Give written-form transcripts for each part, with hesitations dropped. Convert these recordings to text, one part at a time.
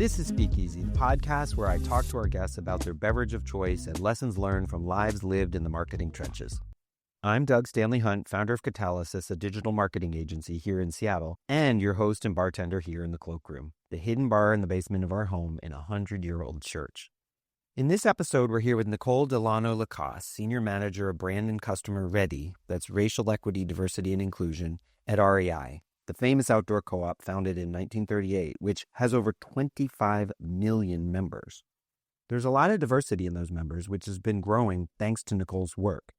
This is SpeakEasy, the podcast where I talk to our guests about their beverage of choice and lessons learned from lives lived in the marketing trenches. I'm Doug Stanley Hunt, founder of Catalysis, a digital marketing agency here in Seattle, and your host and bartender here in the Cloakroom, the hidden bar in the basement of our home in a 100-year-old church. In this episode, we're here with Nicole Delano Lacasse, Senior Manager of Brand and Customer Ready, that's Racial Equity, Diversity, and Inclusion, at REI, the famous outdoor co-op founded in 1938, which has over 25 million members. There's a lot of diversity in those members, which has been growing thanks to Nicole's work.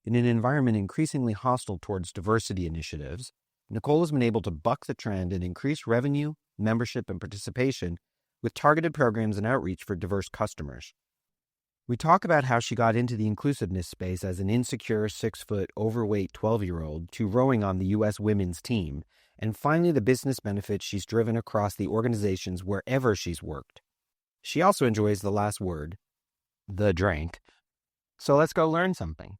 In an environment increasingly hostile towards diversity initiatives, Nicole has been able to buck the trend and increase revenue, membership, and participation with targeted programs and outreach for diverse customers. We talk about how she got into the inclusiveness space as an insecure, 6-foot, overweight 12-year-old to rowing on the U.S. women's team, and finally the business benefits she's driven across the organizations wherever she's worked. She also enjoys the last word, the drink. So let's go learn something.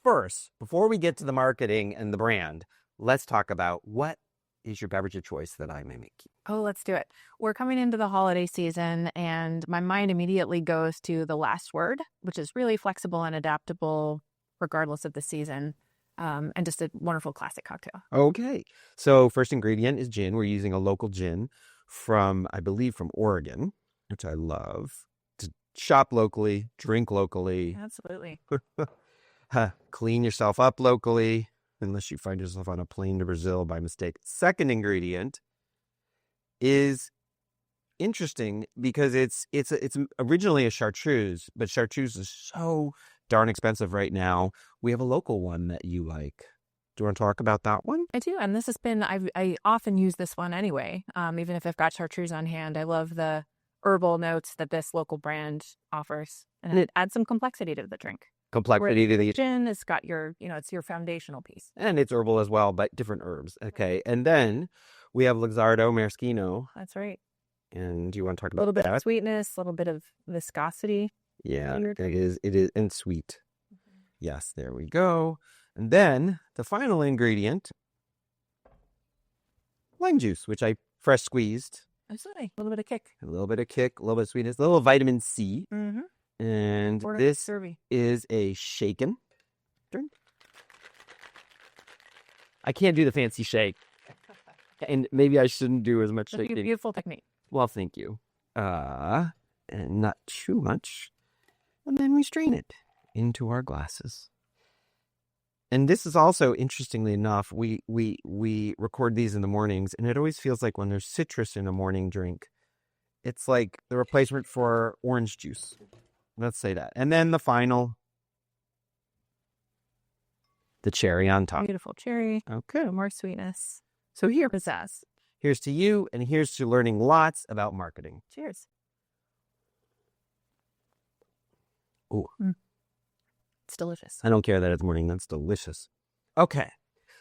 First, before we get to the marketing and the brand, let's talk about what is your beverage of choice that I may make. Oh, let's do it. We're coming into the holiday season, and my mind immediately goes to the last word, which is really flexible and adaptable regardless of the season, and just a wonderful classic cocktail. Okay. So first ingredient is gin. We're using a local gin from, I believe, from Oregon, which I love. To shop locally, drink locally. Absolutely. Clean yourself up locally, unless you find yourself on a plane to Brazil by mistake. Second ingredient is interesting because it's originally a chartreuse, but chartreuse is so darn expensive right now. We have a local one that you like. Do you want to talk about that one? I do, and this has been, I often use this one anyway, even if I've got chartreuse on hand. I love the herbal notes that this local brand offers, and it adds some complexity to the drink. Complexity to the gin has got your, it's your foundational piece. And it's herbal as well, but different herbs. Okay. And then we have Luxardo Maraschino. That's right. And do you want to talk about a little bit that? Of sweetness, a little bit of viscosity. Yeah, it is, and sweet. Mm-hmm. Yes, there we go. And then the final ingredient, lime juice, which I fresh squeezed. Absolutely. A little bit of kick. A little bit of sweetness, a little vitamin C. Mm-hmm. And this is a shaken drink. I can't do the fancy shake. And maybe I shouldn't do as much shaking. Beautiful technique. Well, thank you. And not too much. And then we strain it into our glasses. And this is also, interestingly enough, we record these in the mornings, and it always feels like when there's citrus in a morning drink, it's like the replacement for orange juice. Let's say that. And then the final, the cherry on top. Beautiful cherry. Okay. More sweetness. So here, pizzazz. Here's to you, and here's to learning lots about marketing. Cheers. Ooh. It's delicious. I don't care that it's morning. That's delicious. Okay.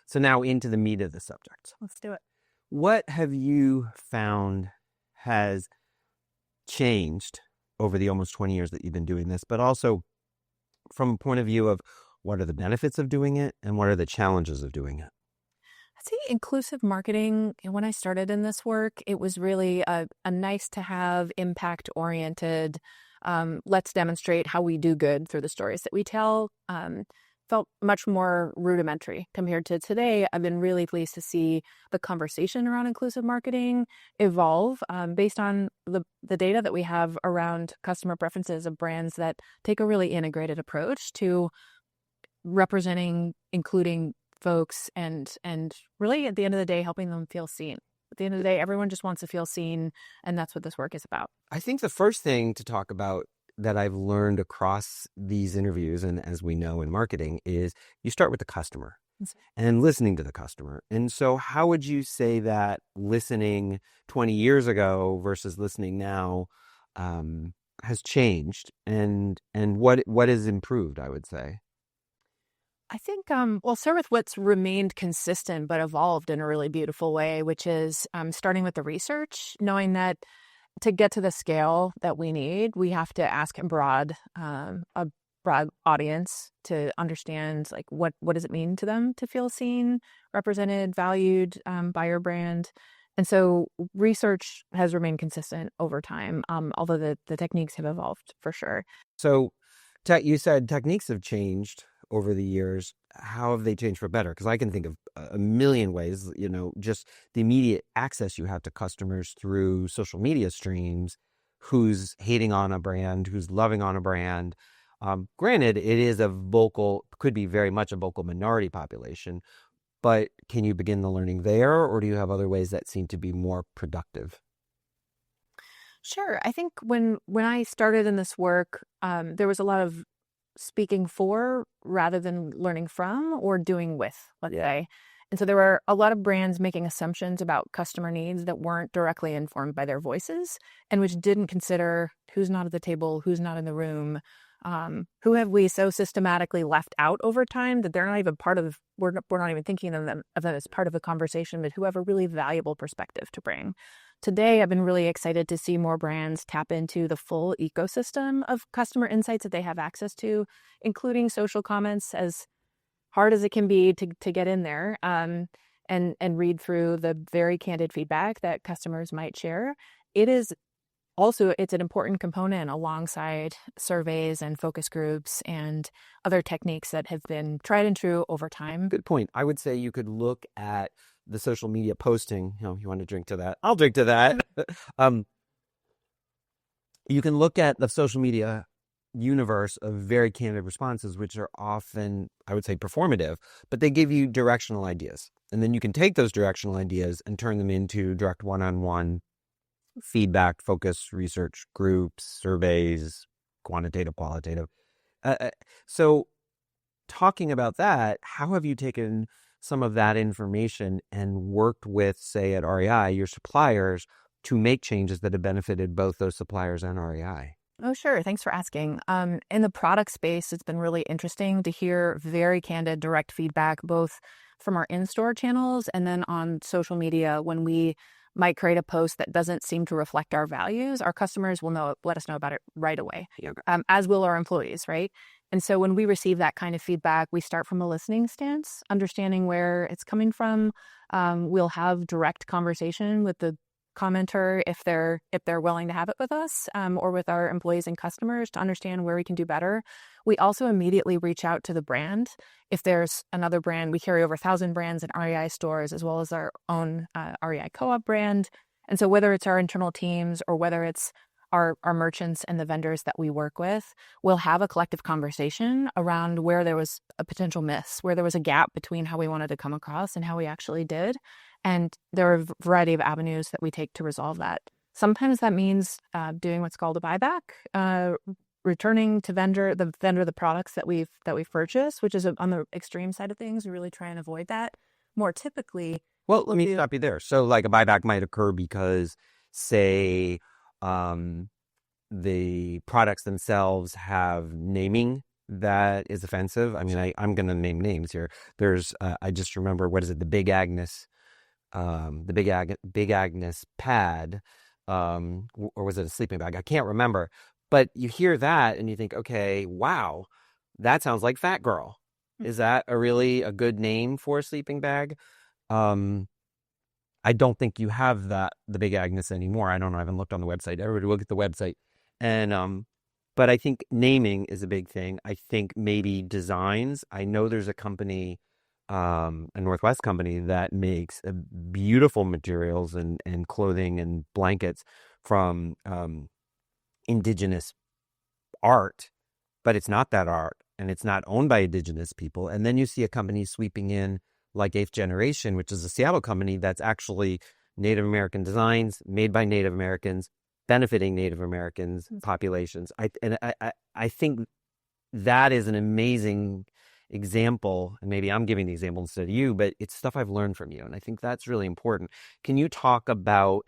So now into the meat of the subject. Let's do it. What have you found has changed over the almost 20 years that you've been doing this, but also from a point of view of what are the benefits of doing it and what are the challenges of doing it? I'd say inclusive marketing, when I started in this work, it was really a nice to have, impact oriented, let's demonstrate how we do good through the stories that we tell. Felt much more rudimentary compared to today. I've been really pleased to see the conversation around inclusive marketing evolve based on the data that we have around customer preferences of brands that take a really integrated approach to representing, including folks, and really at the end of the day, helping them feel seen. At the end of the day, everyone just wants to feel seen, and that's what this work is about. I think the first thing to talk about that I've learned across these interviews, and as we know in marketing, is you start with the customer and listening to the customer. And so how would you say that listening 20 years ago versus listening now has changed, and what has improved, I would say? I think we'll start with what's remained consistent but evolved in a really beautiful way, which is starting with the research, knowing that to get to the scale that we need, we have to ask a broad audience to understand, like, what does it mean to them to feel seen, represented, valued by your brand. And so research has remained consistent over time, although the techniques have evolved for sure. So you said techniques have changed over the years. How have they changed for better? Because I can think of a million ways, just the immediate access you have to customers through social media streams, who's hating on a brand, who's loving on a brand. Granted, it is could be very much a vocal minority population, but can you begin the learning there, or do you have other ways that seem to be more productive? Sure. I think when I started in this work, there was a lot of speaking for rather than learning from or doing with, let's say. And so there were a lot of brands making assumptions about customer needs that weren't directly informed by their voices and which didn't consider who's not at the table, who's not in the room, who have we so systematically left out over time that they're not even part of, we're not even thinking of them as part of the conversation, but who have a really valuable perspective to bring. Today, I've been really excited to see more brands tap into the full ecosystem of customer insights that they have access to, including social comments, as hard as it can be to get in there, and read through the very candid feedback that customers might share. It's an important component alongside surveys and focus groups and other techniques that have been tried and true over time. Good point. I would say you could look at the social media posting. You want to drink to that? I'll drink to that. You can look at the social media universe of very candid responses, which are often, I would say, performative, but they give you directional ideas. And then you can take those directional ideas and turn them into direct one-on-one feedback, focus, research groups, surveys, quantitative, qualitative. So talking about that, how have you taken some of that information and worked with, say, at REI, your suppliers, to make changes that have benefited both those suppliers and REI? Oh, sure. Thanks for asking. In the product space, it's been really interesting to hear very candid, direct feedback, both from our in-store channels and then on social media. When we might create a post that doesn't seem to reflect our values, our customers will let us know about it right away, as will our employees, right? And so when we receive that kind of feedback, we start from a listening stance, understanding where it's coming from. We'll have direct conversation with the commenter if they're willing to have it with us, or with our employees and customers to understand where we can do better. We also immediately reach out to the brand. If there's another brand, we carry over 1,000 brands in REI stores, as well as our own REI Co-op brand. And so whether it's our internal teams or whether it's our merchants and the vendors that we work with, we'll have a collective conversation around where there was a potential miss, where there was a gap between how we wanted to come across and how we actually did. And there are a variety of avenues that we take to resolve that. Sometimes that means doing what's called a buyback, returning to the products that we've purchased, which is on the extreme side of things. We really try and avoid that. More typically, well, let me stop you there. So, like, a buyback might occur because, say, the products themselves have naming that is offensive. I mean, I'm going to name names here. There's, I just remember, what is it? The Big Agnes pad, or was it a sleeping bag? I can't remember. But you hear that and you think, okay, wow, that sounds like Fat Girl. Is that really a good name for a sleeping bag? I don't think you have the Big Agnes anymore. I don't know. I haven't looked on the website. Everybody look at the website. And, but I think naming is a big thing. I think maybe designs. I know there's a company, a Northwest company, that makes beautiful materials and clothing and blankets from indigenous art, but it's not that art and it's not owned by indigenous people. And then you see a company sweeping in like 8th Generation, which is a Seattle company that's actually Native American designs made by Native Americans, benefiting Native Americans populations. I think that is an amazing example, and maybe I'm giving the example instead of you, but it's stuff I've learned from you, and I think that's really important. Can you talk about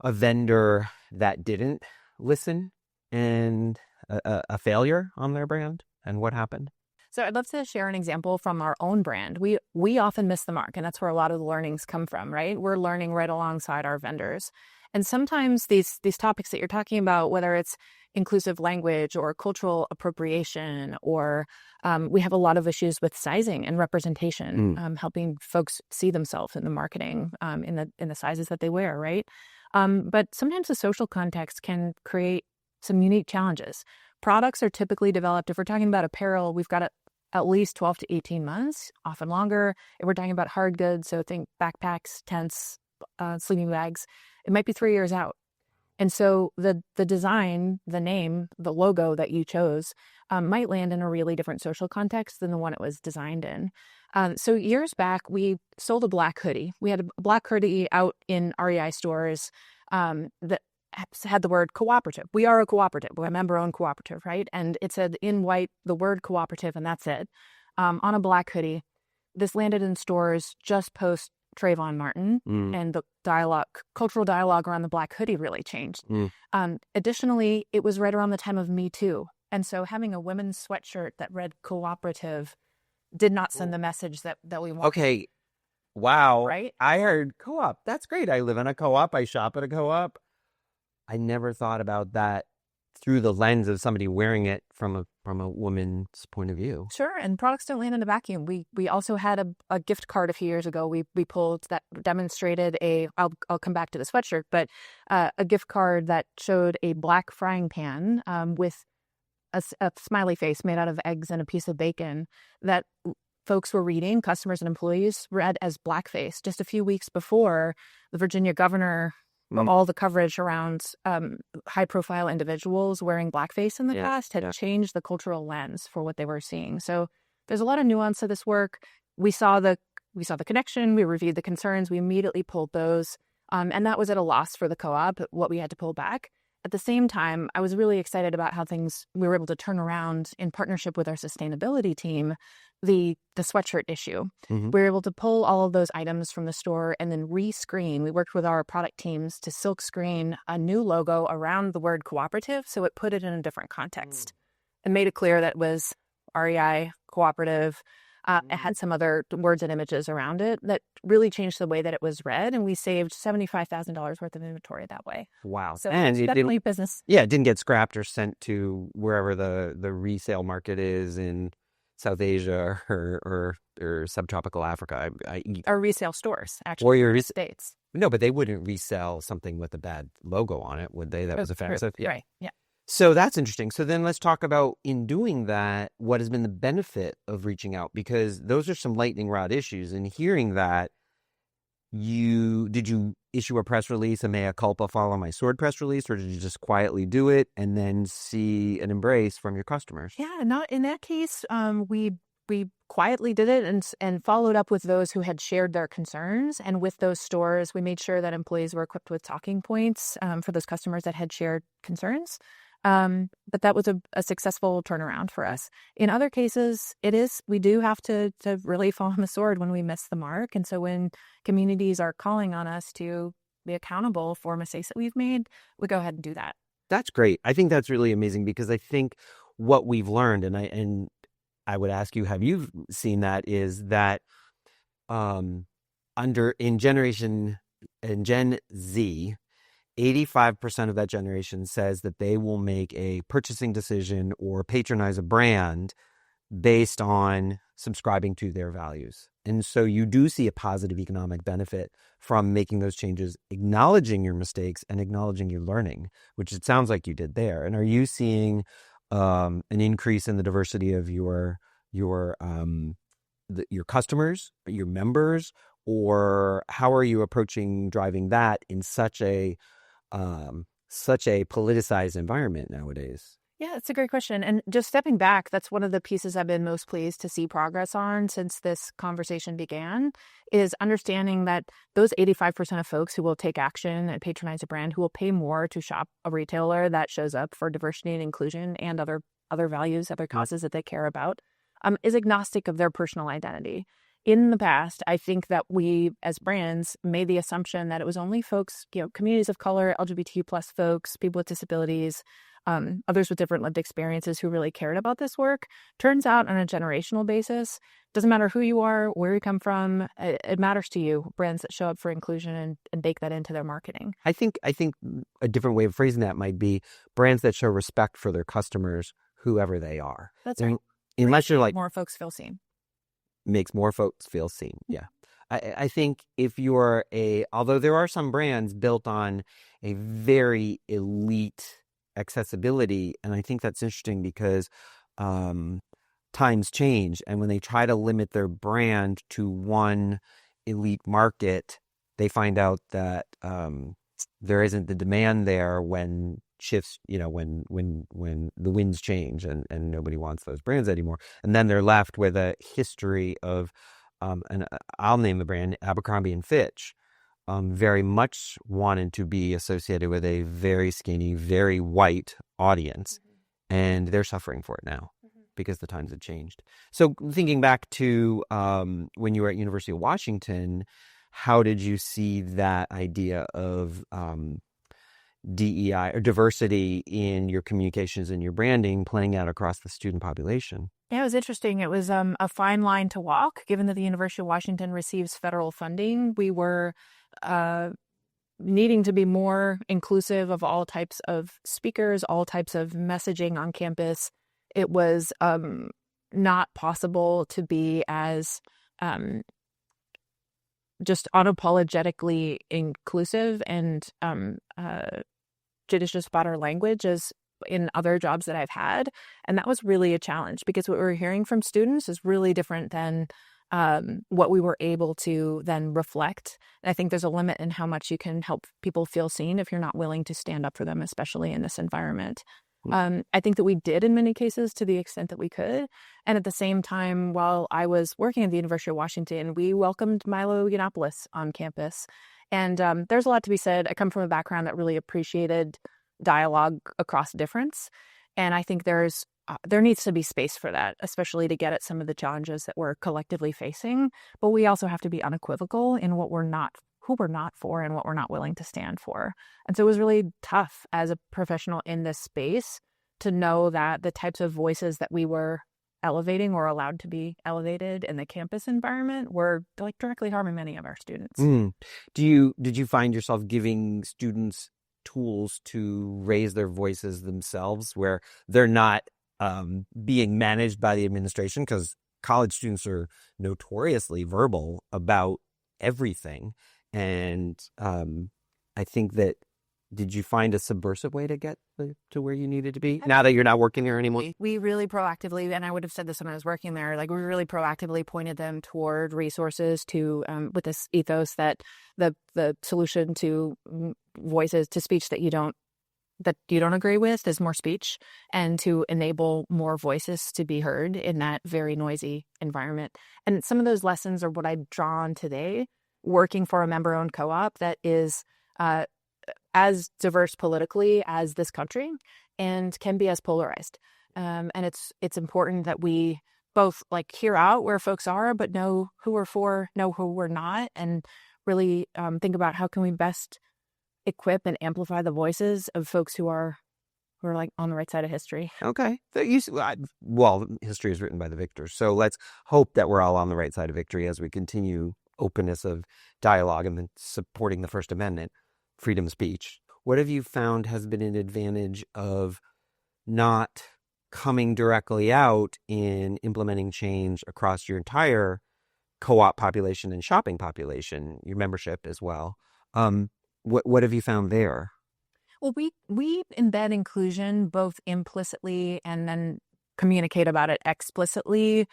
a vendor that didn't listen and a failure on their brand and what happened? So I'd love to share an example from our own brand. We often miss the mark, and that's where a lot of the learnings come from, right? We're learning right alongside our vendors. And sometimes these topics that you're talking about, whether it's inclusive language or cultural appropriation, or we have a lot of issues with sizing and representation, helping folks see themselves in the marketing, in the sizes that they wear, right? But sometimes the social context can create some unique challenges. Products are typically developed, if we're talking about apparel, we've got at least 12 to 18 months, often longer. If we're talking about hard goods, so think backpacks, tents, sleeping bags, it might be 3 years out. And so the design, the name, the logo that you chose might land in a really different social context than the one it was designed in. So years back, we sold a black hoodie. We had a black hoodie out in REI stores that had the word cooperative. We are a cooperative. We're a member-owned cooperative, right? And it said in white the word cooperative, and that's it. On a black hoodie. This landed in stores just post Trayvon Martin, and the cultural dialogue around the black hoodie really changed. Additionally, it was right around the time of Me Too. And so having a women's sweatshirt that read cooperative did not send the message that we wanted. Okay. Wow. Right? I heard co-op. That's great. I live in a co-op. I shop at a co-op. I never thought about that through the lens of somebody wearing it from a woman's point of view. Sure, and products don't land in a vacuum. We also had a gift card a few years ago we pulled that demonstrated I'll come back to the sweatshirt, but a gift card that showed a black frying pan with a smiley face made out of eggs and a piece of bacon that folks were reading, customers and employees read as blackface. Just a few weeks before, the Virginia governor, all the coverage around high-profile individuals wearing blackface in the past had changed the cultural lens for what they were seeing. So there's a lot of nuance to this work. We saw the connection. We reviewed the concerns. We immediately pulled those, and that was at a loss for the co-op, what we had to pull back. At the same time, I was really excited about how we were able to turn around in partnership with our sustainability team, the sweatshirt issue. We were able to pull all of those items from the store and then rescreen. We worked with our product teams to silk screen a new logo around the word cooperative, so it put it in a different context and made it clear that it was REI, cooperative. It had some other words and images around it that really changed the way that it was read, and we saved $75,000 worth of inventory that way. Wow. So and it's definitely business. Yeah, it didn't get scrapped or sent to wherever the resale market is in South Asia or subtropical Africa. Or resale stores, actually, in the States. No, but they wouldn't resell something with a bad logo on it, would they? That was offensive. Yeah. Right, yeah. So that's interesting. So then let's talk about, in doing that, what has been the benefit of reaching out? Because those are some lightning rod issues. And hearing that, did you issue a press release, a mea culpa, follow my sword press release, or did you just quietly do it and then see an embrace from your customers? Yeah, not in that case. We quietly did it and followed up with those who had shared their concerns. And with those stores, we made sure that employees were equipped with talking points for those customers that had shared concerns. But that was a successful turnaround for us. In other cases, we do have to really fall on the sword when we miss the mark. And so when communities are calling on us to be accountable for mistakes that we've made, we go ahead and do that. That's great. I think that's really amazing, because I think what we've learned, and I would ask you, have you seen that, is that in Gen Z, 85% of that generation says that they will make a purchasing decision or patronize a brand based on subscribing to their values. And so you do see a positive economic benefit from making those changes, acknowledging your mistakes and acknowledging your learning, which it sounds like you did there. And are you seeing an increase in the diversity of your customers, your members, or how are you approaching driving that in such a politicized environment nowadays? Yeah, it's a great question. And just stepping back, that's one of the pieces I've been most pleased to see progress on since this conversation began, is understanding that those 85% of folks who will take action and patronize a brand, who will pay more to shop a retailer that shows up for diversity and inclusion and other values, other causes that they care about, is agnostic of their personal identity. In the past, I think that we as brands made the assumption that it was only folks, communities of color, LGBTQ plus folks, people with disabilities, others with different lived experiences who really cared about this work. Turns out on a generational basis, doesn't matter who you are, where you come from, it matters to you, brands that show up for inclusion and bake that into their marketing. I think a different way of phrasing that might be brands that show respect for their customers, whoever they are. That's right. Unless you're like... More folks feel seen. Makes more folks feel seen. Yeah. I think if you're although there are some brands built on a very elite accessibility, and I think that's interesting because times change, and when they try to limit their brand to one elite market, they find out that there isn't the demand there when shifts, when the winds change and nobody wants those brands anymore. And then they're left with a history of, and I'll name the brand, Abercrombie and Fitch, very much wanted to be associated with a very skinny, very white audience. Mm-hmm. And they're suffering for it now because the times have changed. So thinking back to when you were at University of Washington, how did you see that idea of DEI or diversity in your communications and your branding playing out across the student population? Yeah, it was interesting. It was a fine line to walk. Given that the University of Washington receives federal funding, we were needing to be more inclusive of all types of speakers, all types of messaging on campus. It was not possible to be as just unapologetically inclusive and judicious about our language as in other jobs that I've had. And that was really a challenge because what we were hearing from students is really different than what we were able to then reflect. And I think there's a limit in how much you can help people feel seen if you're not willing to stand up for them, especially in this environment. I think that we did in many cases to the extent that we could. And at the same time, while I was working at the University of Washington, we welcomed Milo Yiannopoulos on campus. And there's a lot to be said. I come from a background that really appreciated dialogue across difference. And I think there needs to be space for that, especially to get at some of the challenges that we're collectively facing. But we also have to be unequivocal in who we're not for and what we're not willing to stand for. And so it was really tough as a professional in this space to know that the types of voices that we were elevating or allowed to be elevated in the campus environment were like directly harming many of our students. Did you find yourself giving students tools to raise their voices themselves where they're not being managed by the administration? Because college students are notoriously verbal about everything. And I think that, did you find a subversive way to get to where you needed to be now that you're not working there anymore? We really proactively, and I would have said this when I was working there, like we really proactively pointed them toward resources to, with this ethos that the solution to voices, to speech that you don't agree with is more speech, and to enable more voices to be heard in that very noisy environment. And some of those lessons are what I've drawn today, working for a member-owned co-op that is as diverse politically as this country and can be as polarized. And it's important that we both like hear out where folks are, but know who we're for, know who we're not, and really think about how can we best equip and amplify the voices of folks who are like on the right side of history. Okay. Well, history is written by the victors. So let's hope that we're all on the right side of victory as we continue openness of dialogue and then supporting the First Amendment, freedom of speech. What have you found has been an advantage of not coming directly out in implementing change across your entire co-op population and shopping population, your membership as well? What have you found there? Well, we embed inclusion both implicitly and then communicate about it explicitly,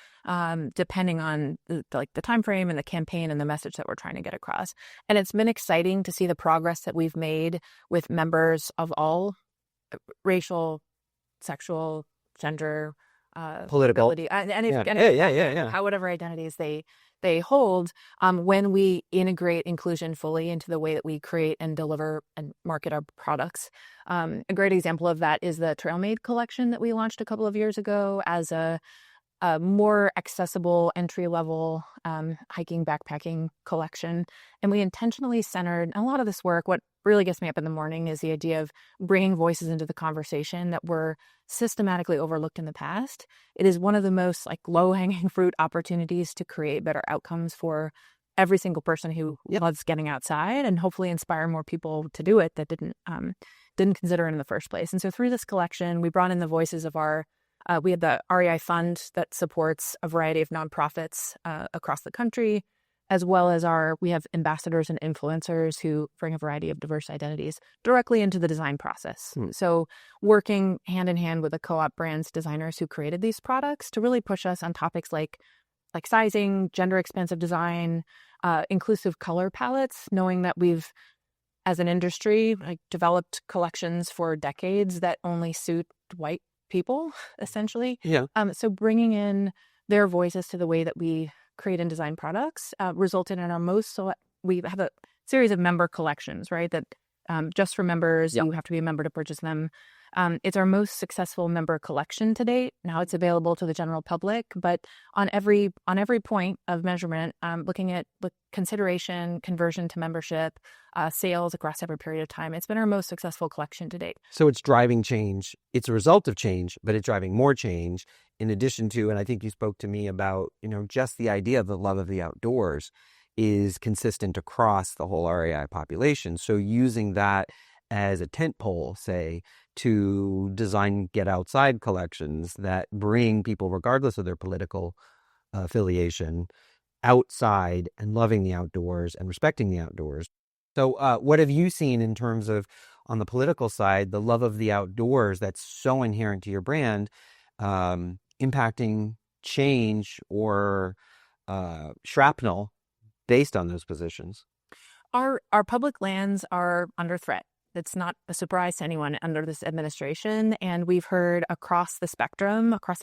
depending on the time frame and the campaign and the message that we're trying to get across. And it's been exciting to see the progress that we've made with members of all racial, sexual, gender, political, whatever identities they hold, when we integrate inclusion fully into the way that we create and deliver and market our products. A great example of that is the Trailmade collection that we launched a couple of years ago as a a more accessible entry-level hiking backpacking collection. And we intentionally centered a lot of this work. What really gets me up in the morning is the idea of bringing voices into the conversation that were systematically overlooked in the past. It is one of the most like low-hanging fruit opportunities to create better outcomes for every single person who loves getting outside, and hopefully inspire more people to do it that didn't consider it in the first place. And so through this collection, we brought in the voices of we had the REI Fund that supports a variety of nonprofits across the country, as well as we have ambassadors and influencers who bring a variety of diverse identities directly into the design process. So working hand in hand with the co-op brands designers who created these products to really push us on topics like sizing, gender expansive design, inclusive color palettes, knowing that we've, as an industry, developed collections for decades that only suit white people, essentially. Yeah. So bringing in their voices to the way that we create and design products resulted in we have a series of member collections, right? That just for members, you have to be a member to purchase them. It's our most successful member collection to date. Now it's available to the general public, but on every point of measurement, looking at consideration, conversion to membership, sales across every period of time, it's been our most successful collection to date. So it's driving change. It's a result of change, but it's driving more change in addition to, and I think you spoke to me about, just the idea of the love of the outdoors is consistent across the whole REI population. So using that as a tent pole, say, to design get outside collections that bring people, regardless of their political affiliation, outside and loving the outdoors and respecting the outdoors. So what have you seen in terms of, on the political side, the love of the outdoors that's so inherent to your brand, impacting change or shrapnel based on those positions? Our public lands are under threat. It's not a surprise to anyone under this administration. And we've heard across the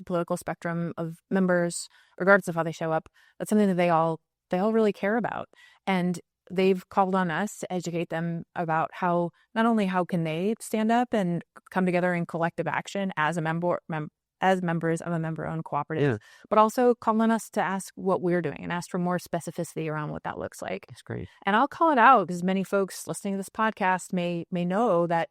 political spectrum of members, regardless of how they show up, that's something that they all really care about. And they've called on us to educate them about how can they stand up and come together in collective action as members of a member-owned cooperative, but also call on us to ask what we're doing and ask for more specificity around what that looks like. That's great. And I'll call it out because many folks listening to this podcast may know that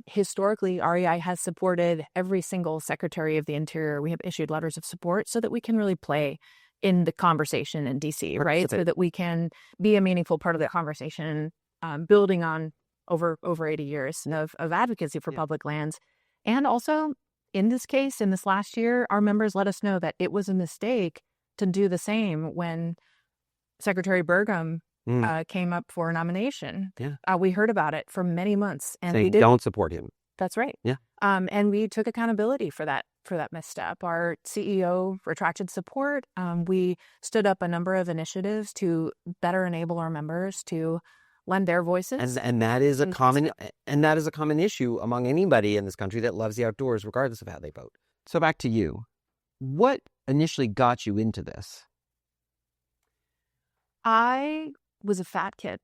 historically REI has supported every single Secretary of the Interior. We have issued letters of support so that we can really play in the conversation in DC, right? So that we can be a meaningful part of the conversation, building on over 80 years of advocacy for public lands. And also, in this case, in this last year, our members let us know that it was a mistake to do the same when Secretary Burgum came up for a nomination. We heard about it for many months, and we don't support him. That's right. Yeah. And we took accountability for that misstep. Our CEO retracted support. We stood up a number of initiatives to better enable our members to lend their voices. And that is a common issue among anybody in this country that loves the outdoors, regardless of how they vote. So back to you. What initially got you into this? I was a fat kid.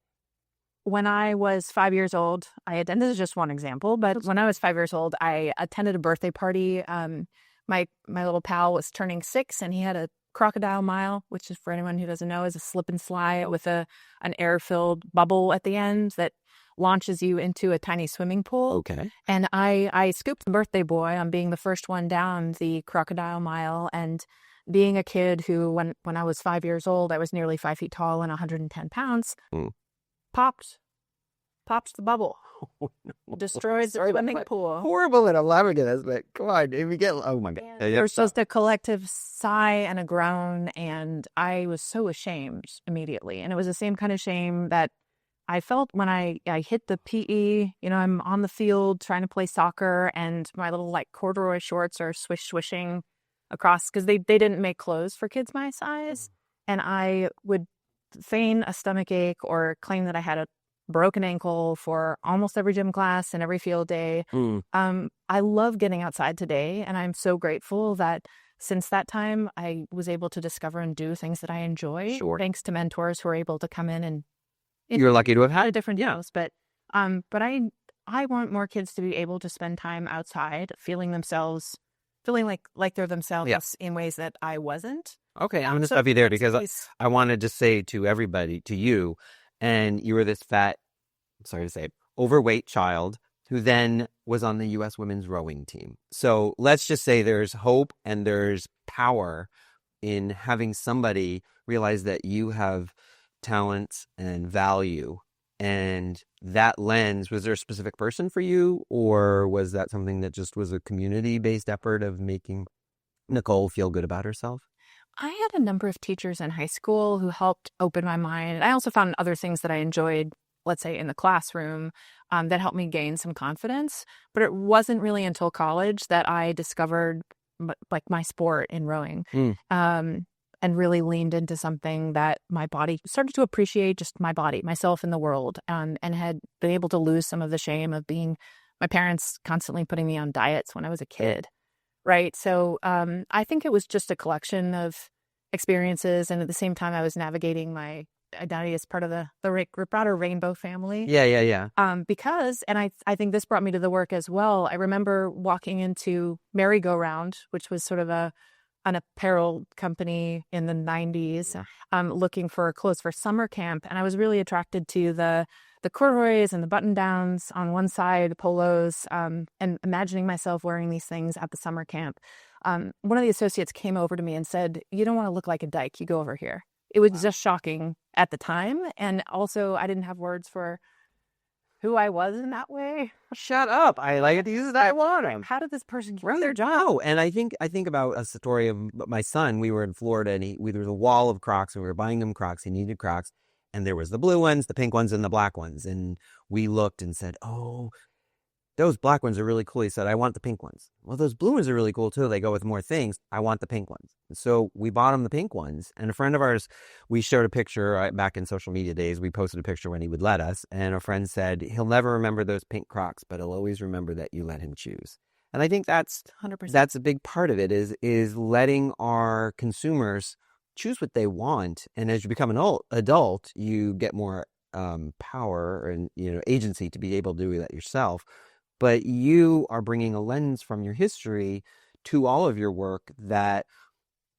When I was 5 years old, and this is just one example, but when I was 5 years old, I attended a birthday party. My little pal was turning 6, and he had a crocodile mile, which is, for anyone who doesn't know, is a slip and slide with an air-filled bubble at the end that launches you into a tiny swimming pool. Okay. And I scooped the birthday boy on being the first one down the crocodile mile, and being a kid who, when I was 5 years old, I was nearly 5 feet tall and 110 pounds, popped the bubble. Oh, no. Destroyed the swimming pool. Horrible, and I'm laughing at this, but come on, if you get, oh my God. There was just a collective sigh and a groan, and I was so ashamed immediately. And it was the same kind of shame that I felt when I hit the PE. I'm on the field trying to play soccer, and my little corduroy shorts are swishing across because they didn't make clothes for kids my size. And I would feign a stomach ache or claim that I had a broken ankle for almost every gym class and every field day. I love getting outside today, and I'm so grateful that since that time I was able to discover and do things that I enjoy. Sure. Thanks to mentors who are able to come in and you're lucky to have had a different house. But I want more kids to be able to spend time outside, feeling themselves feeling like they're themselves Yeah. in ways that I wasn't. Okay, I'm going to So stop you there that's because always- I wanted to say to everybody, to you, and you were this fat, sorry to say it, overweight child who then was on the U.S. women's rowing team. So let's just say there's hope and there's power in having somebody realize that you have talents and value. And that lens, was there a specific person for you, or was that something that just was a community-based effort of making Nicole feel good about herself? I had a number of teachers in high school who helped open my mind. I also found other things that I enjoyed, let's say in the classroom, that helped me gain some confidence. But it wasn't really until college that I discovered like my sport in rowing, and really leaned into something that my body started to appreciate, just my body, myself in the world, and had been able to lose some of the shame of being my parents constantly putting me on diets when I was a kid. Right. So I think it was just a collection of experiences. And at the same time, I was navigating my identity as part of the broader rainbow family. Yeah. Because, and I think this brought me to the work as well. I remember walking into Merry-Go-Round, which was sort of an apparel company in the 90s, looking for clothes for summer camp. And I was really attracted to the corduroys and the button downs on one side, polos, and imagining myself wearing these things at the summer camp. One of the associates came over to me and said, "You don't want to look like a dyke. You go over here." It was just shocking at the time. And also I didn't have words for who I was in that way. Shut up. I like to use that one. How did this person Right. get their job? Oh, and I think about a story of my son. We were in Florida and there was a wall of Crocs and we were buying him Crocs. He needed Crocs. And there was the blue ones, the pink ones, and the black ones. And we looked and said, "Oh, those black ones are really cool." He said, "I want the pink ones." "Well, those blue ones are really cool too. They go with more things. I want the pink ones." And so we bought him the pink ones. And a friend of ours, we showed a picture back in social media days. We posted a picture when he would let us. And a friend said, "He'll never remember those pink Crocs, but he'll always remember that you let him choose." And I think that's 100%. That's a big part of it is letting our consumers choose what they want. And as you become an adult, you get more power and agency to be able to do that yourself. But you are bringing a lens from your history to all of your work that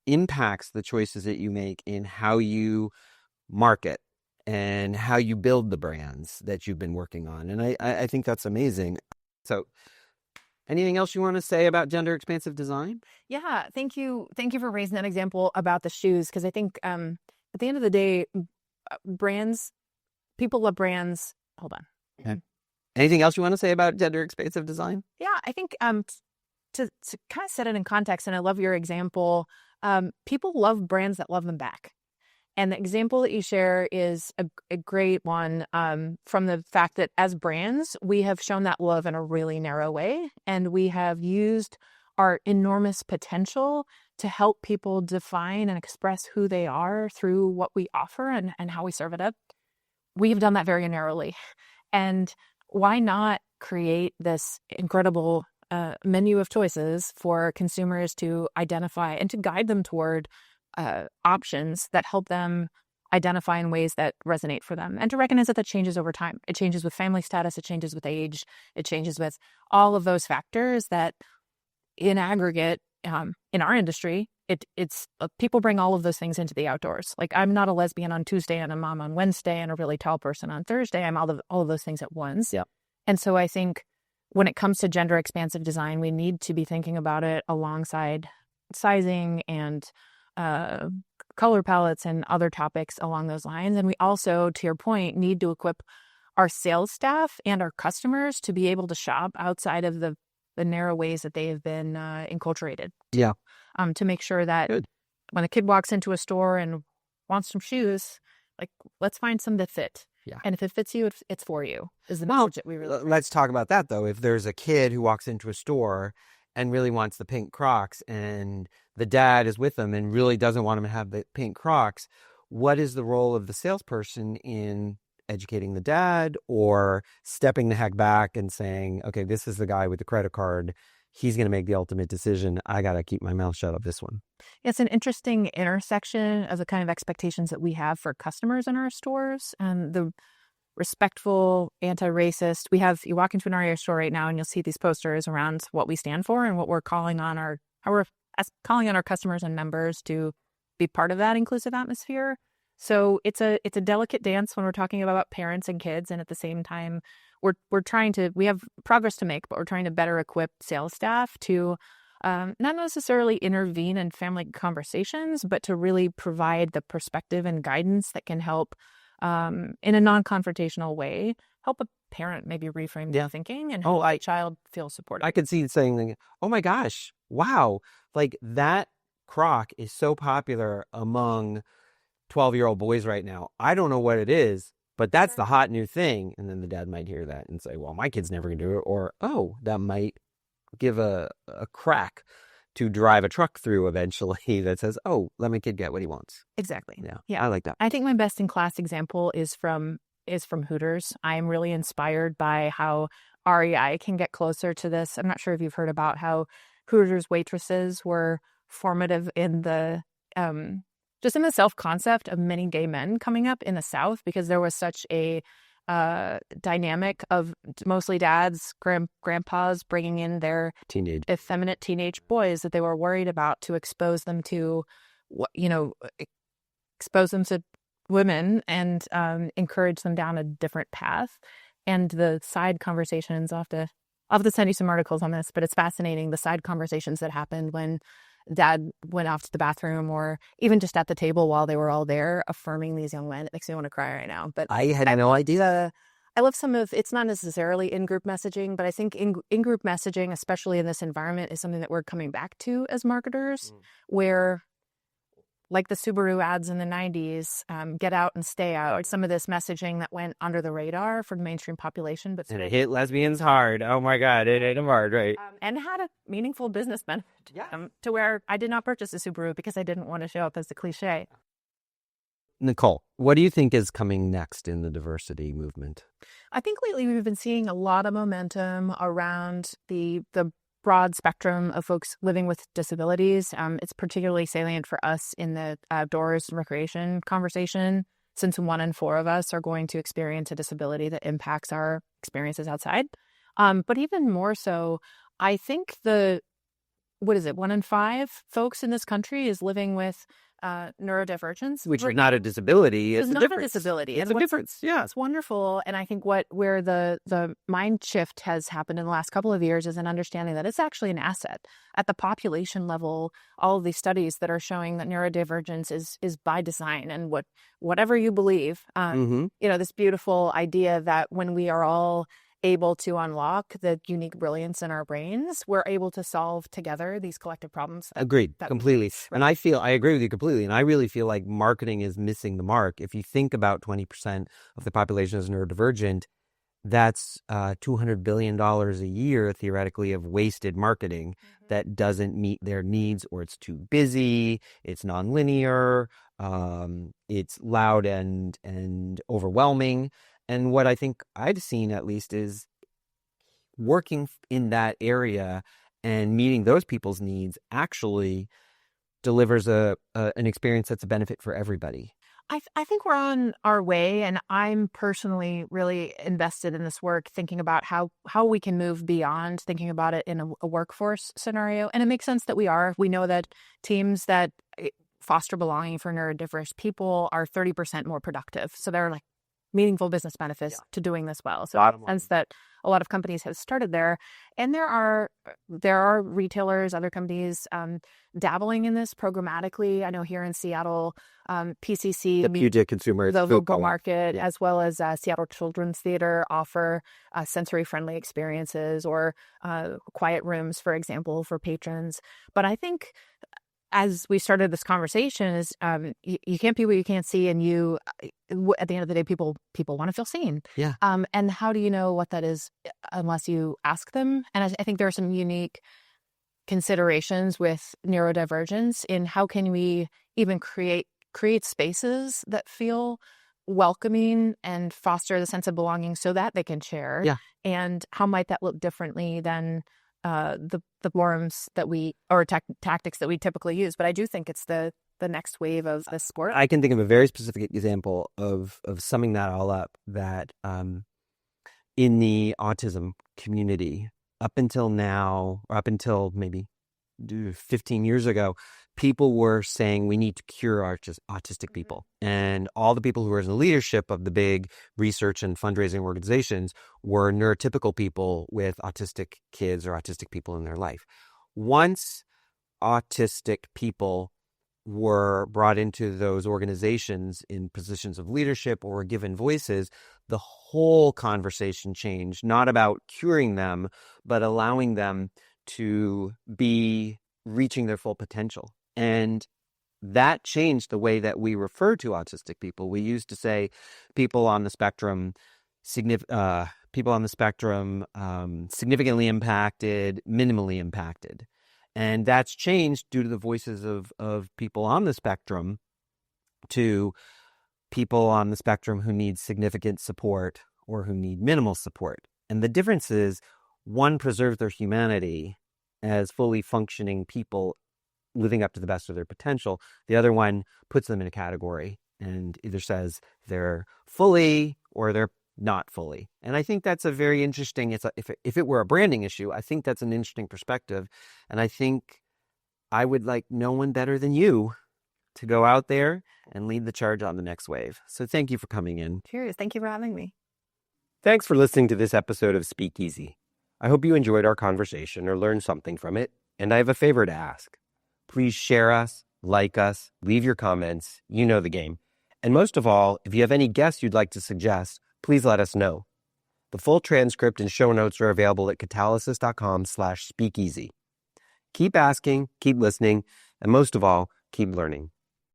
impacts the choices that you make in how you market and how you build the brands that you've been working on. And I think that's amazing. So anything else you want to say about gender expansive design? Yeah, thank you. Thank you for raising that example about the shoes, because I think at the end of the day, people love brands. Hold on. Okay. Anything else you want to say about gender expansive design? Yeah, I think to kind of set it in context, and I love your example, people love brands that love them back. And the example that you share is a great one, from the fact that as brands, we have shown that love in a really narrow way. And we have used our enormous potential to help people define and express who they are through what we offer and how we serve it up. We have done that very narrowly. And why not create this incredible menu of choices for consumers to identify and to guide them toward options that help them identify in ways that resonate for them, and to recognize that changes over time. It changes with family status, it changes with age, it changes with all of those factors that in aggregate, in our industry, it's people bring all of those things into the outdoors. Like, I'm not a lesbian on Tuesday and a mom on Wednesday and a really tall person on Thursday. I'm all of those things at once. Yeah. And so I think when it comes to gender expansive design, we need to be thinking about it alongside sizing and color palettes and other topics along those lines. And we also, to your point, need to equip our sales staff and our customers to be able to shop outside of the narrow ways that they have been enculturated. Yeah. To make sure that when a kid walks into a store and wants some shoes, like, let's find some that fit. Yeah. And if it fits you, it's for you, is the message that we really... Let's talk about that, though. If there's a kid who walks into a store and really wants the pink Crocs and the dad is with them and really doesn't want him to have the pink Crocs, what is the role of the salesperson in educating the dad or stepping the heck back and saying, okay, this is the guy with the credit card. He's going to make the ultimate decision. I got to keep my mouth shut on this one. It's an interesting intersection of the kind of expectations that we have for customers in our stores and the respectful, anti-racist. You walk into an REI store right now and you'll see these posters around what we stand for and what we're calling on our calling on our customers and members to be part of that inclusive atmosphere. So it's a delicate dance when we're talking about parents and kids, and at the same time, we have progress to make, but we're trying to better equip sales staff to not necessarily intervene in family conversations, but to really provide the perspective and guidance that can help in a non-confrontational way, help a parent maybe reframe their thinking and help a child feel supported. I could see it saying, oh my gosh, wow, like that crock is so popular among 12-year-old boys right now. I don't know what it is, but that's the hot new thing. And then the dad might hear that and say, well, my kid's never going to do it. Or, oh, that might give a crack to drive a truck through eventually that says, oh, let my kid get what he wants. Exactly. Yeah. I like that. I think my best in class example is from Hooters. I'm really inspired by how REI can get closer to this. I'm not sure if you've heard about how Hooters waitresses were formative in the just in the self-concept of many gay men coming up in the South, because there was such a dynamic of mostly dads, grandpas bringing in their effeminate teenage boys that they were worried about to expose them to, expose them to women and encourage them down a different path. And the side conversations, I'll have to send you some articles on this, but it's fascinating, the side conversations that happened when dad went off to the bathroom, or even just at the table while they were all there, affirming these young men. It makes me want to cry right now. But I had no idea. I love some of, it's not necessarily in-group messaging, but I think in-group messaging, especially in this environment, is something that we're coming back to as marketers, where, like the Subaru ads in the 90s, get out and stay out. Some of this messaging that went under the radar for the mainstream population. And it hit lesbians hard. Oh my God, it hit them hard, right? And had a meaningful business benefit to where I did not purchase a Subaru because I didn't want to show up as the cliche. Nicole, what do you think is coming next in the diversity movement? I think lately we've been seeing a lot of momentum around the broad spectrum of folks living with disabilities. It's particularly salient for us in the outdoors and recreation conversation, since 1 in 4 of us are going to experience a disability that impacts our experiences outside. But even more so, I think 1 in 5 folks in this country is living with neurodivergence, which is not a disability. It's not a disability. It's a difference. Yeah, it's wonderful. And I think where the mind shift has happened in the last couple of years is an understanding that it's actually an asset at the population level. All of these studies that are showing that neurodivergence is by design, and whatever you believe, this beautiful idea that when we are all able to unlock the unique brilliance in our brains, we're able to solve together these collective problems. Agreed, completely. And I agree with you completely. And I really feel like marketing is missing the mark. If you think about 20% of the population is neurodivergent, that's $200 billion a year, theoretically, of wasted marketing that doesn't meet their needs, or it's too busy, it's nonlinear, it's loud and overwhelming. And what I think I've seen, at least, is working in that area and meeting those people's needs actually delivers an experience that's a benefit for everybody. I think we're on our way, and I'm personally really invested in this work, thinking about how we can move beyond thinking about it in a workforce scenario. And it makes sense that we are. We know that teams that foster belonging for neurodiverse people are 30% more productive. So they're like meaningful business benefits to doing this well. So it makes sense that a lot of companies have started there. And there are retailers, other companies dabbling in this programmatically. I know here in Seattle, PCC, the Puget Consumer, the local market, as well as Seattle Children's Theater, offer sensory-friendly experiences, or quiet rooms, for example, for patrons. But I think, as we started this conversation, is you can't be what you can't see, and at the end of the day, people want to feel seen. Yeah. And how do you know what that is unless you ask them? And I think there are some unique considerations with neurodivergence in how can we even create spaces that feel welcoming and foster the sense of belonging so that they can share. Yeah. And how might that look differently than the forums that or tactics that we typically use. But I do think it's the next wave of the sport. I can think of a very specific example of summing that all up, that in the autism community, up until now, or up until maybe 15 years ago, people were saying we need to cure autistic people. And all the people who were in the leadership of the big research and fundraising organizations were neurotypical people with autistic kids or autistic people in their life. Once autistic people were brought into those organizations in positions of leadership or were given voices, the whole conversation changed, not about curing them, but allowing them to be reaching their full potential. And that changed the way that we refer to autistic people. We used to say people on the spectrum, significantly impacted, minimally impacted. And that's changed due to the voices of people on the spectrum to people on the spectrum who need significant support or who need minimal support. And the difference is one preserves their humanity as fully functioning people living up to the best of their potential. The other one puts them in a category and either says they're fully or they're not fully. And I think that's a very interesting, if it were a branding issue, I think that's an interesting perspective. And I think I would like no one better than you to go out there and lead the charge on the next wave. So thank you for coming in. Cheers. Thank you for having me. Thanks for listening to this episode of SpeakEasy. I hope you enjoyed our conversation or learned something from it. And I have a favor to ask. Please share us, like us, leave your comments. You know the game. And most of all, if you have any guests you'd like to suggest, please let us know. The full transcript and show notes are available at catalysis.com/speakeasy. Keep asking, keep listening, and most of all, keep learning.